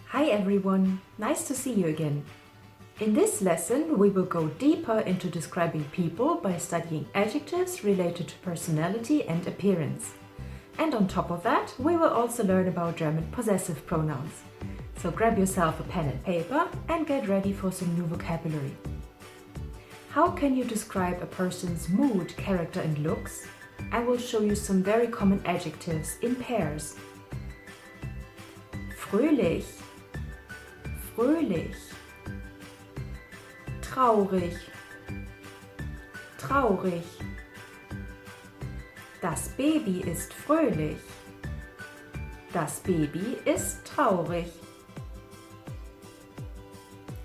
Hi everyone, nice to see you again. In this lesson we will go deeper into describing people by studying adjectives related to personality and appearance. And on top of that we will also learn about German possessive pronouns. So grab yourself a pen and paper and get ready for some new vocabulary. How can you describe a person's mood, character and looks? I will show you some very common adjectives in pairs. Fröhlich, fröhlich. Traurig, traurig. Das Baby ist fröhlich. Das Baby ist traurig.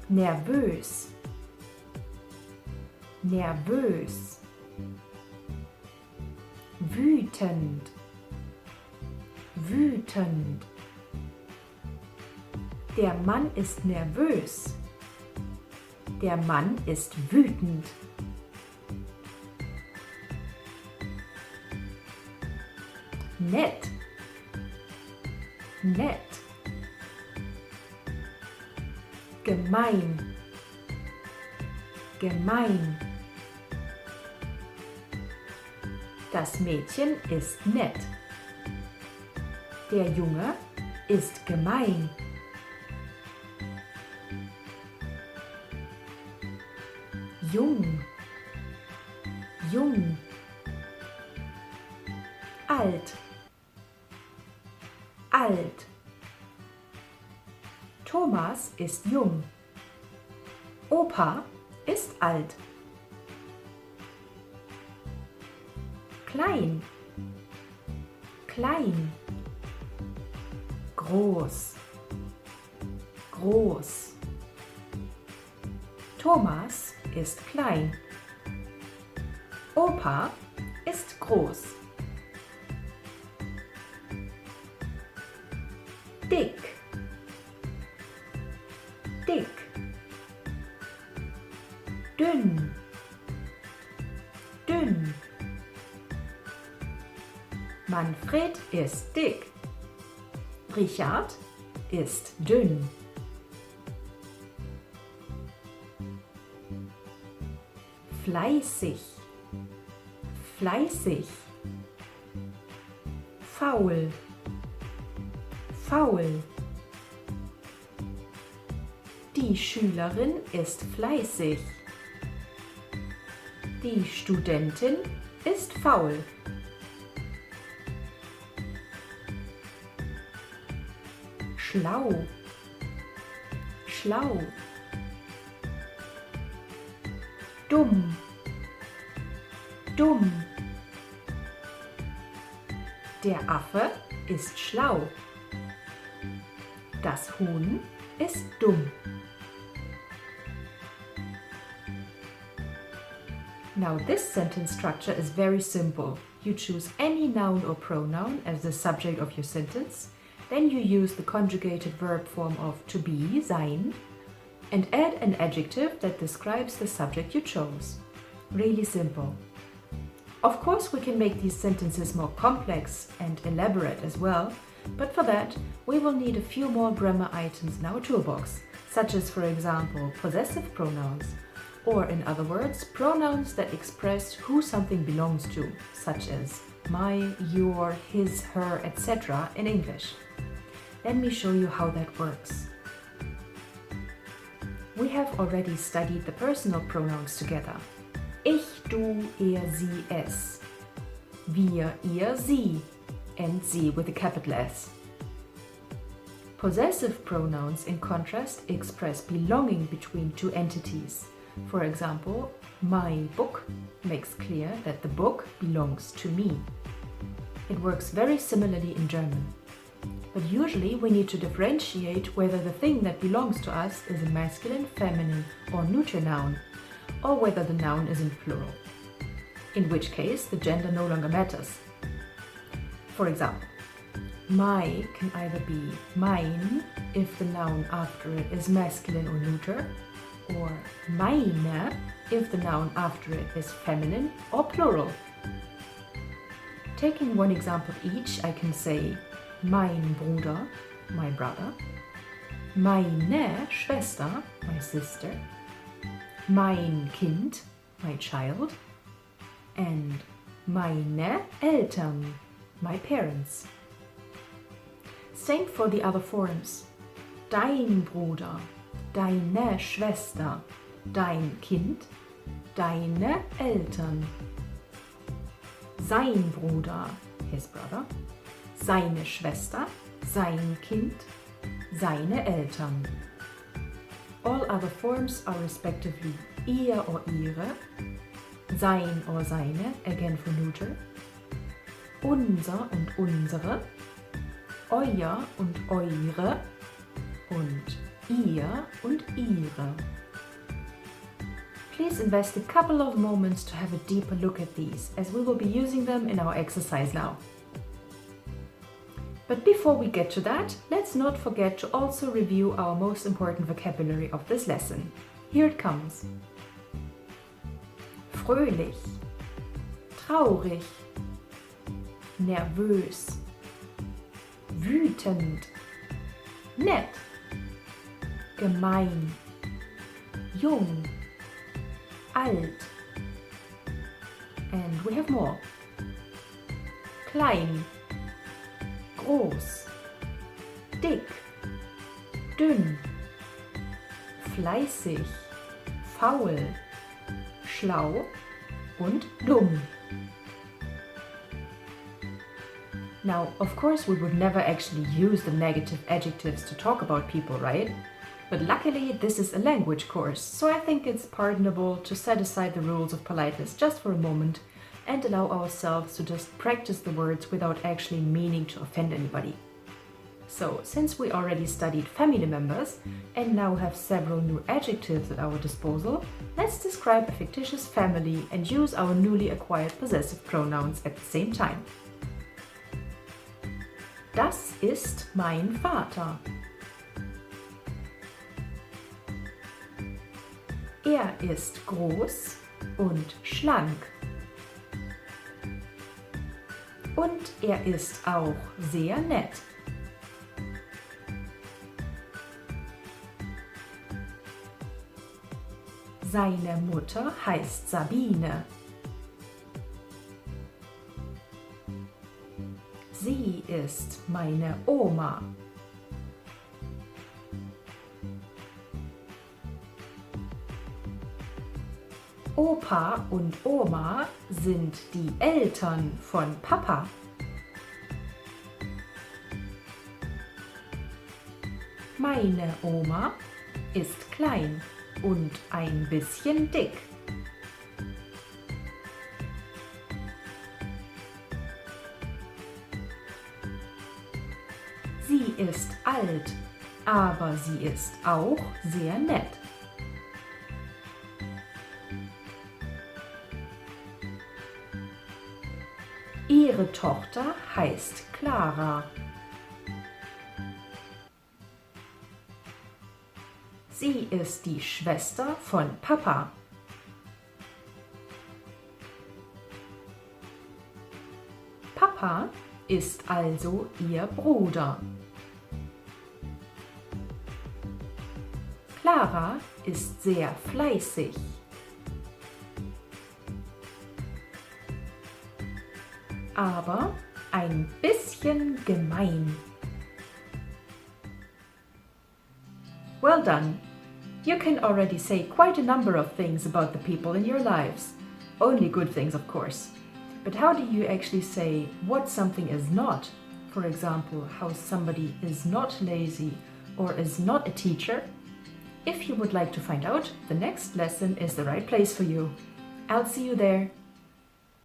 Nervös, nervös. Wütend, wütend. Der Mann ist nervös. Der Mann ist wütend. Nett, nett. Gemein, gemein. Das Mädchen ist nett. Der Junge ist gemein. Jung, jung. Alt, alt. Thomas ist jung. Opa ist alt. Klein, klein. Groß, groß. Thomas ist klein. Opa ist groß. Dick, dick. Dünn, dünn. Manfred ist dick. Richard ist dünn. Fleißig, fleißig. Faul, faul. Die Schülerin ist fleißig. Die Studentin ist faul. Schlau, schlau. Dumm, dumm. Der Affe ist schlau. Das Huhn ist dumm. Now this sentence structure is very simple. You choose any noun or pronoun as the subject of your sentence. Then you use the conjugated verb form of to be, sein, and add an adjective that describes the subject you chose. Really simple. Of course, we can make these sentences more complex and elaborate as well, but for that, we will need a few more grammar items in our toolbox, such as, for example, possessive pronouns, or in other words, pronouns that express who something belongs to, such as my, your, his, her, etc. in English. Let me show you how that works. We have already studied the personal pronouns together. Ich, du, er, sie, es. Wir, ihr, sie. And sie with a capital S. Possessive pronouns, in contrast, express belonging between two entities. For example, my book makes clear that the book belongs to me. It works very similarly in German. But usually we need to differentiate whether the thing that belongs to us is a masculine, feminine or neuter noun, or whether the noun is in plural, in which case the gender no longer matters. For example, my can either be mine if the noun after it is masculine or neuter, or meine if the noun after it is feminine or plural. Taking one example each, I can say mein Bruder, my brother, meine Schwester, my sister, mein Kind, my child, and meine Eltern, my parents. Same for the other forms. Dein Bruder, deine Schwester, dein Kind, deine Eltern. Sein Bruder, his brother, seine Schwester, sein Kind, seine Eltern. All other forms are respectively ihr or ihre, sein or seine, again for neuter, unser und unsere, euer und eure und ihr und ihre. Please invest a couple of moments to have a deeper look at these, as we will be using them in our exercise now. But before we get to that, let's not forget to also review our most important vocabulary of this lesson. Here it comes. Fröhlich, traurig, nervös, wütend, nett, gemein, jung, alt. And we have more. Klein, groß, dick, dünn, fleißig, faul, schlau und dumm. Now, of course, we would never actually use the negative adjectives to talk about people, right? But luckily, this is a language course, so I think it's pardonable to set aside the rules of politeness just for a moment and allow ourselves to just practice the words without actually meaning to offend anybody. So, since we already studied family members and now have several new adjectives at our disposal, let's describe a fictitious family and use our newly acquired possessive pronouns at the same time. Das ist mein Vater. Er ist groß und schlank. Und er ist auch sehr nett. Seine Mutter heißt Sabine. Sie ist meine Oma. Opa und Oma sind die Eltern von Papa. Meine Oma ist klein und ein bisschen dick. Sie ist alt, aber sie ist auch sehr nett. Ihre Tochter heißt Clara. Sie ist die Schwester von Papa. Papa ist also ihr Bruder. Clara ist sehr fleißig. Aber ein bisschen gemein. Well done! You can already say quite a number of things about the people in your lives. Only good things, of course. But how do you actually say what something is not? For example, how somebody is not lazy or is not a teacher? If you would like to find out, the next lesson is the right place for you. I'll see you there.